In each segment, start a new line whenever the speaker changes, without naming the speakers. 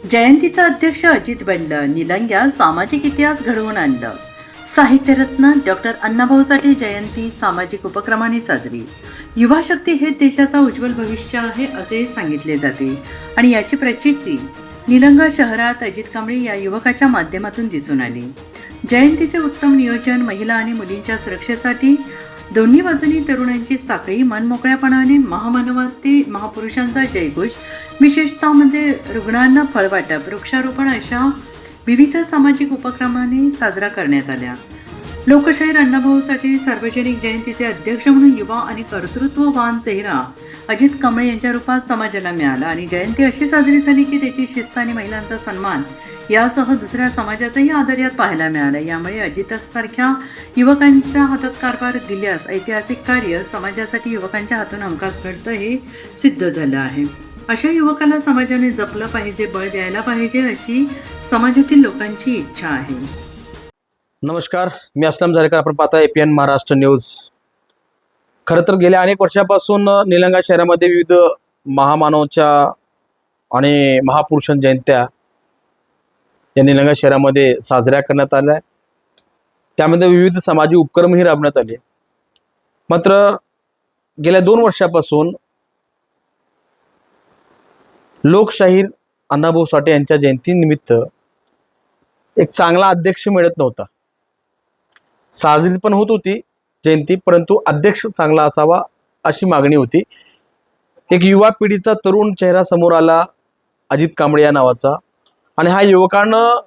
जयंतीचा अध्यक्ष अजित बंड निलंग्यात सामाजिक इतिहास घडवून आणलं. साहित्यरत्न डॉक्टर अण्णाभाऊ साठे जयंती सामाजिक उपक्रमाने साजरी. युवा शक्ती हे देशाचा उज्ज्वल भविष्य आहे असे सांगितले जाते आणि याची प्रचिती निलंगा शहरात अजित कांबळे या युवकाच्या माध्यमातून दिसून आली. जयंतीचे उत्तम नियोजन, महिला आणि मुलींच्या सुरक्षेसाठी दोन्ही बाजूनी तरुणांची साखळी, मनमोकळ्यापणाने महामानवाते महापुरुषांचा जयघोष, विशेषतः म्हणजे रुग्णांना फळवाटप, वृक्षारोपण अशा विविध सामाजिक उपक्रमाने साजरा करण्यात आल्या. लोकशाहीर अण्णाभाऊ साठे सार्वजनिक जयंतीचे अध्यक्ष म्हणून युवा आणि कर्तृत्ववान चेहरा अजित कांबळे यांच्या रूपात समाजाला मिळाला आणि जयंती अशी साजरी झाली की त्याची शिस्त आणि महिलांचा सन्मान यासह दुसऱ्या समाजाचाही आदर यात पाहायला मिळाला. यामुळे अजितसारख्या युवकांच्या हातात कारभार दिल्यास ऐतिहासिक कार्य समाजासाठी युवकांच्या हातून हमखास घडतं हे सिद्ध झालं आहे. अशा युवकाला समाजाने जपलं पाहिजे, बळ द्यायला पाहिजे अशी समाजातील लोकांची इच्छा आहे.
नमस्कार, मी असलम जारेकर. आपण पाहता APN महाराष्ट्र न्यूज. खरं तर गेल्या अनेक वर्षापासून निलंगा शहरामध्ये विविध महामानवाच्या आणि महापुरुषांच्या जयंत्या या निलंगा शहरामध्ये साजऱ्या करण्यात आल्या. त्यामध्ये विविध सामाजिक उपक्रमही राबवण्यात आले. मात्र गेल्या 2 वर्षापासून लोकशाहीर अण्णाभाऊ साठे यांच्या जयंतीनिमित्त एक चांगला अध्यक्ष मिळत नव्हता. साजरी पण होत होती जयंती, परंतु अध्यक्ष चांगला असावा अशी मागणी होती. एक युवा पिढीचा तरुण चेहरा समोर आला, अजित कांबळे या नावाचा, आणि हा युवकानं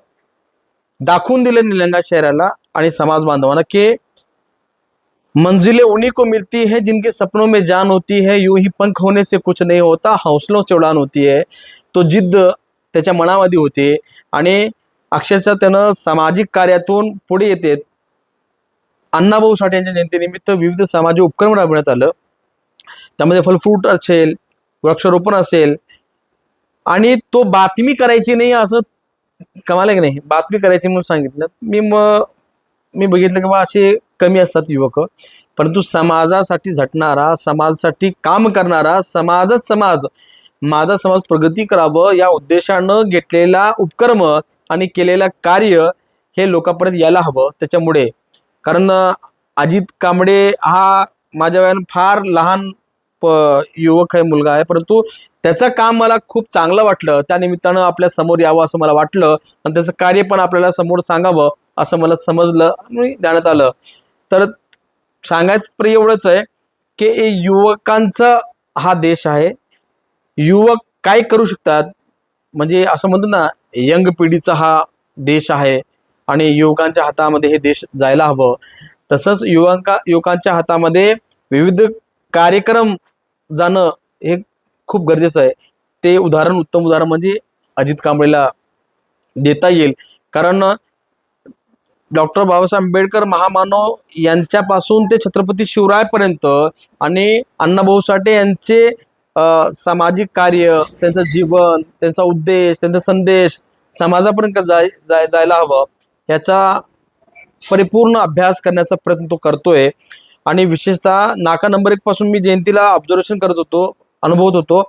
दाखवून दिलं निलंगा शहराला आणि समाज बांधवांना की मंजिलें उन्हीं को मिलती है जिनके सपनों में जान होती है, यूं ही पंख होने से कुछ नहीं होता, हौसलों से उड़ान होती है. तो जिद्द त्याच्या मनामध्ये होते आणि अक्षरशः त्यानं सामाजिक कार्यातून पुढे येते. अण्णाभाऊ साठे यांच्या जयंतीनिमित्त विविध सामाजिक उपक्रम राबवण्यात आलं. त्यामध्ये फलफ्रूट असेल, वृक्षारोपण असेल, आणि तो बातमी करायची नाही असं कमाल आहे की नाही, बातमी करायची म्हणून सांगितलं. मी बघितलं की बा असे कमी असतात युवक, परंतु समाजासाठी झटणारा, समाजासाठी काम करणारा, समाज माझा समाज प्रगती करावं या उद्देशानं घेतलेला उपक्रम आणि केलेलं कार्य हे लोकांपर्यंत यायला हवं. त्याच्यामुळे कारण अजित कांबळे हा माझ्या वयानं फार लहान युवक आहे, मुलगा आहे, परंतु त्याचं काम मला खूप चांगलं वाटलं. त्या निमित्तानं आपल्या समोर यावं असं मला वाटलं आणि त्याचं कार्य पण आपल्याला समोर सांगावं असं मला समजलं आणि जाण्यात आलं. तर सांगायचं एवढंच आहे की युवकांचा हा देश आहे. युवक काय करू शकतात, म्हणजे असं म्हणतो ना, यंग पिढीचा हा देश आहे आणि युवकांच्या हातामध्ये हे देश जायला हवं. तसंच युवकांच्या हातामध्ये विविध कार्यक्रम जाणं हे खूप गरजेचं आहे. ते उत्तम उदाहरण म्हणजे अजित कांबळेला देता येईल. कारण डॉक्टर बाबासाहेब आंबेडकर महामानव यांच्यापासून ते छत्रपती शिवरायपर्यंत आणि अण्णाभाऊ साठे यांचे सामाजिक कार्य, त्यांचं जीवन, त्यांचा उद्देश, त्यांचा संदेश समाजापर्यंत जायला हवं याचा परिपूर्ण अभ्यास करण्याचा प्रयत्न तो करतोय. आणि विशेषतः नाका नंबर 1 पासून मी जयंतीला ऑब्झर्वेशन करत होतो, अनुभवत होतो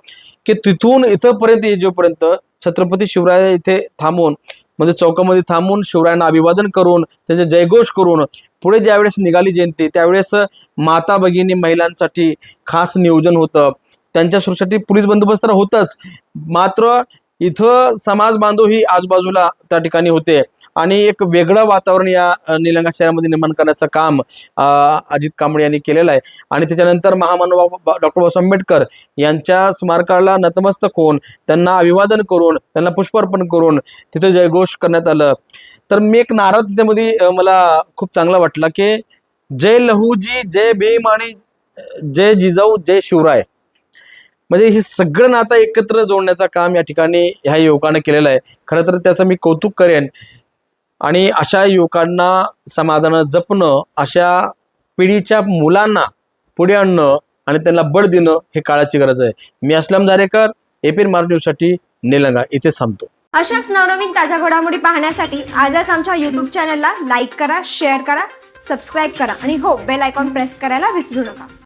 की तिथून इथंपर्यंत जोपर्यंत छत्रपती शिवराय इथे थांबून, म्हणजे चौकामध्ये थांबून शिवरायांना अभिवादन करून त्यांचे जयघोष करून पुढे ज्यावेळेस निघाली जयंती, त्यावेळेस माता भगिनी महिलांसाठी खास नियोजन होतं. त्यांच्या सुरक्षेसाठी पोलीस बंदोबस्त तर होतच, मात्र इथं समाज बांधव ही आजूबाजूला त्या ठिकाणी होते आणि एक वेगळं वातावरण या निलंगा शहरामध्ये निर्माण करण्याचं काम अजित कांबळे यांनी केलेलं आहे. आणि त्याच्यानंतर महामानव डॉक्टर बाबासाहेब आंबेडकर यांच्या स्मारकाला नतमस्तक होऊन त्यांना अभिवादन करून त्यांना पुष्पार्पण करून तिथे जयघोष करण्यात आलं. तर मी एक नारा त्याच्यामध्ये मला खूप चांगला वाटला की जय लहूजी, जय भीम आणि जय जिजाऊ, जय शिवराय. म्हणजे हे सगळं नातं एकत्र जोडण्याचं काम या ठिकाणी ह्या युवकांना केलेलं आहे. खरं तर त्याचं मी कौतुक करेन. आणि अशा युवकांना समाजानं जपणं, अशा पिढीच्या मुलांना पुढे आणणं आणि त्यांना बळ देणं हे काळाची गरज आहे. मी असलम जारेकर, APN महाराष्ट्र न्यूजसाठी निलंगा इथे थांबतो.
अशाच नवनवीन ताज्या घडामोडी पाहण्यासाठी आजच आमच्या YouTube चॅनलला लाईक करा, शेअर करा, सबस्क्राईब करा आणि हो, बेल आयकॉन प्रेस करायला विसरू नका.